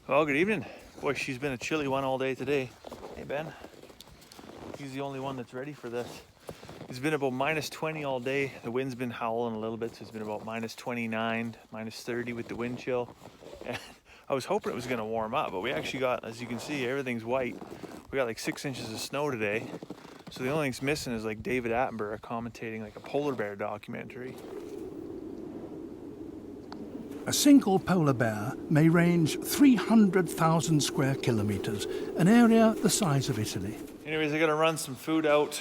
Well, good evening. Boy, she's been a chilly one all day today. Hey, Ben. He's the only one that's ready for this. It's been about minus 20 all day. The wind's been howling a little bit, so it's been about minus 29, minus 30 with the wind chill. And I was hoping it was going to warm up, but we actually got, as you can see, everything's white. We got like 6 inches of snow today. So the only thing's missing is like David Attenborough commentating like a polar bear documentary. A single polar bear may range 300,000 square kilometres, an area the size of Italy. Anyways, I gotta run some food out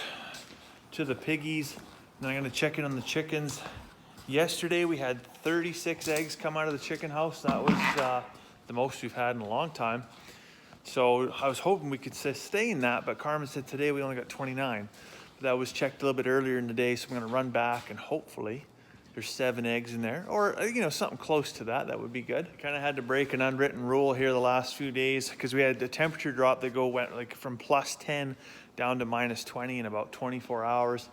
to the piggies, and I'm gonna check in on the chickens. Yesterday we had 36 eggs come out of the chicken house. That was the most we've had in a long time. So I was hoping we could sustain that, but Carmen said today we only got 29. But that was checked a little bit earlier in the day, so I'm gonna run back and hopefully there's 7 eggs in there, or something close to that. That would be good. Kind of had to break an unwritten rule here the last few days because we had the temperature drop that went like from plus 10 down to minus 20 in about 24 hours.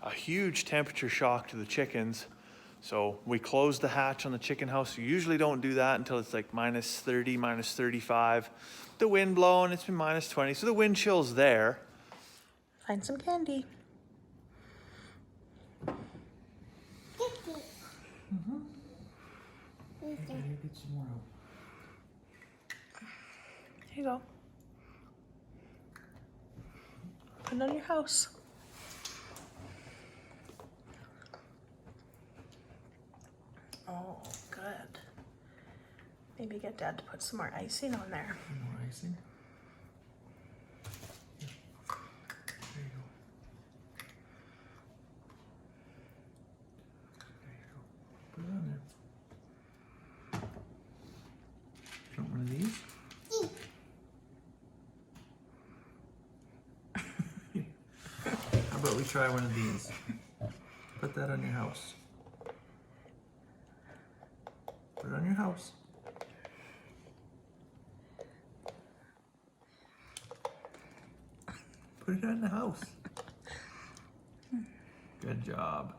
A huge temperature shock to the chickens. So we closed the hatch on the chicken house. We usually don't do that until it's like minus 30, minus 35. The wind blowing, it's been minus 20, so the wind chill's there. Find some candy. Here you go. Put it on your house. Oh, good. Maybe get Dad to put some more icing on there. More icing. There you go. There you go. Put it on there. You want one of these? How about we try one of these? Put that on your house. Put it on your house. Put it on the house. Good job.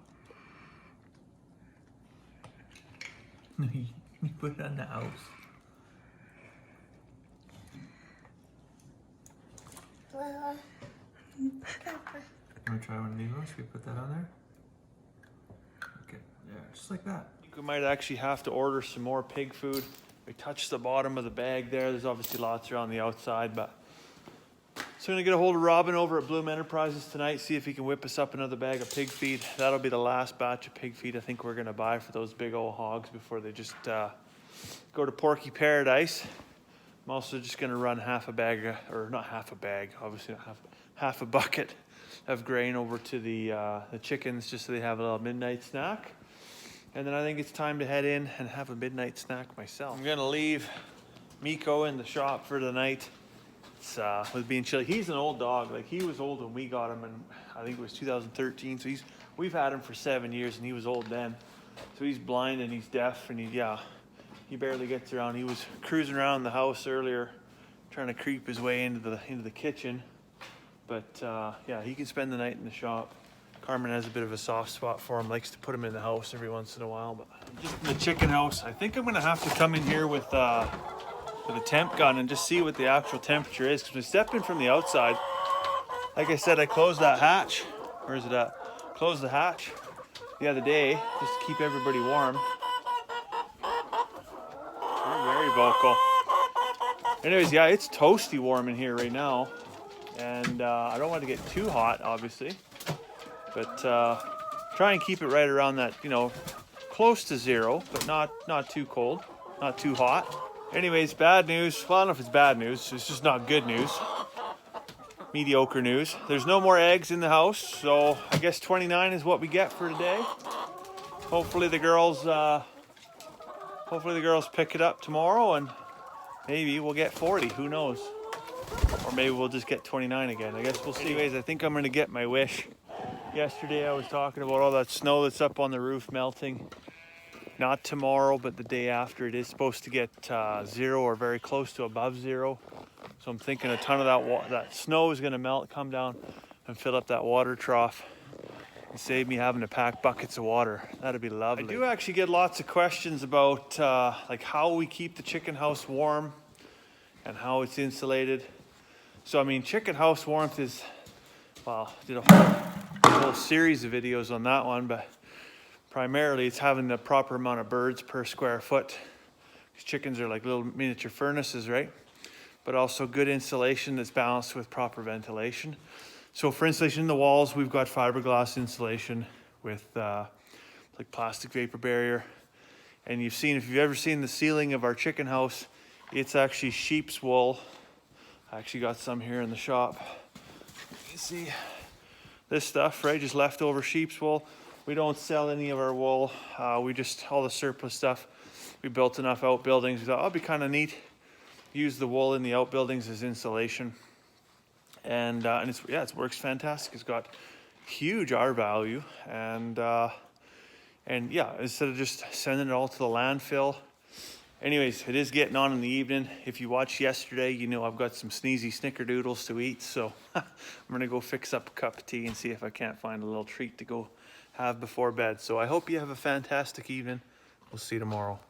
You put it on the house. Want to try one of these ones? Should we put that on there? Okay, yeah, just like that. I think we might actually have to order some more pig food. We touched the bottom of the bag there. There's obviously lots around the outside, but so I'm gonna get a hold of Robin over at Bloom Enterprises tonight, see if he can whip us up another bag of pig feed. That'll be the last batch of pig feed I think we're gonna buy for those big old hogs before they just go to Porky Paradise. I'm also just gonna run half a bag, or not half a bag, obviously not half a bucket of grain over to the chickens just so they have a little midnight snack. And then I think it's time to head in and have a midnight snack myself. I'm gonna leave Miko in the shop for the night. It's with being chilly. He's an old dog. Like, he was old when we got him, and I think it was 2013. So we've had him for 7 years, and he was old then. So he's blind and he's deaf, and he barely gets around. He was cruising around the house earlier, trying to creep his way into the kitchen. But yeah, he can spend the night in the shop. Carmen has a bit of a soft spot for him, likes to put him in the house every once in a while. But just in the chicken house, I think I'm gonna have to come in here with a temp gun and just see what the actual temperature is. Because when I step in from the outside, like I said, I closed that hatch. Where is it at? Closed the hatch the other day just to keep everybody warm. Very vocal. Anyways, yeah, it's toasty warm in here right now. And I don't want to get too hot, obviously. But try and keep it right around that, close to 0, but not too cold, not too hot. Anyways, bad news. Well, I don't know if it's bad news. It's just not good news. Mediocre news. There's no more eggs in the house, so I guess 29 is what we get for today. Hopefully the girls pick it up tomorrow, and maybe we'll get 40. Who knows? Or maybe we'll just get 29 again. I guess we'll see. Anyways, I think I'm going to get my wish. Yesterday I was talking about all that snow that's up on the roof melting. Not tomorrow, but the day after. It is supposed to get 0 or very close to above 0. So I'm thinking a ton of that snow is going to melt, come down and fill up that water trough and save me having to pack buckets of water. That'd be lovely. I do actually get lots of questions about like how we keep the chicken house warm. and how it's insulated. So I mean, chicken house warmth is, well, did a whole series of videos on that one, but primarily it's having the proper amount of birds per square foot. These chickens are like little miniature furnaces, right? But also good insulation that's balanced with proper ventilation. So for insulation in the walls, we've got fiberglass insulation with like plastic vapor barrier. And if you've ever seen the ceiling of our chicken house, it's actually sheep's wool. I actually got some here in the shop. You see this stuff, right? Just leftover sheep's wool. We don't sell any of our wool. We just, all the surplus stuff, we built enough outbuildings. We thought, oh, it'd be kind of neat. Use the wool in the outbuildings as insulation. And it works fantastic. It's got huge R value. And yeah, instead of just sending it all to the landfill. Anyways, it is getting on in the evening. If you watched yesterday, you know I've got some sneezy snickerdoodles to eat. So I'm going to go fix up a cup of tea and see if I can't find a little treat to go have before bed. So I hope you have a fantastic evening. We'll see you tomorrow.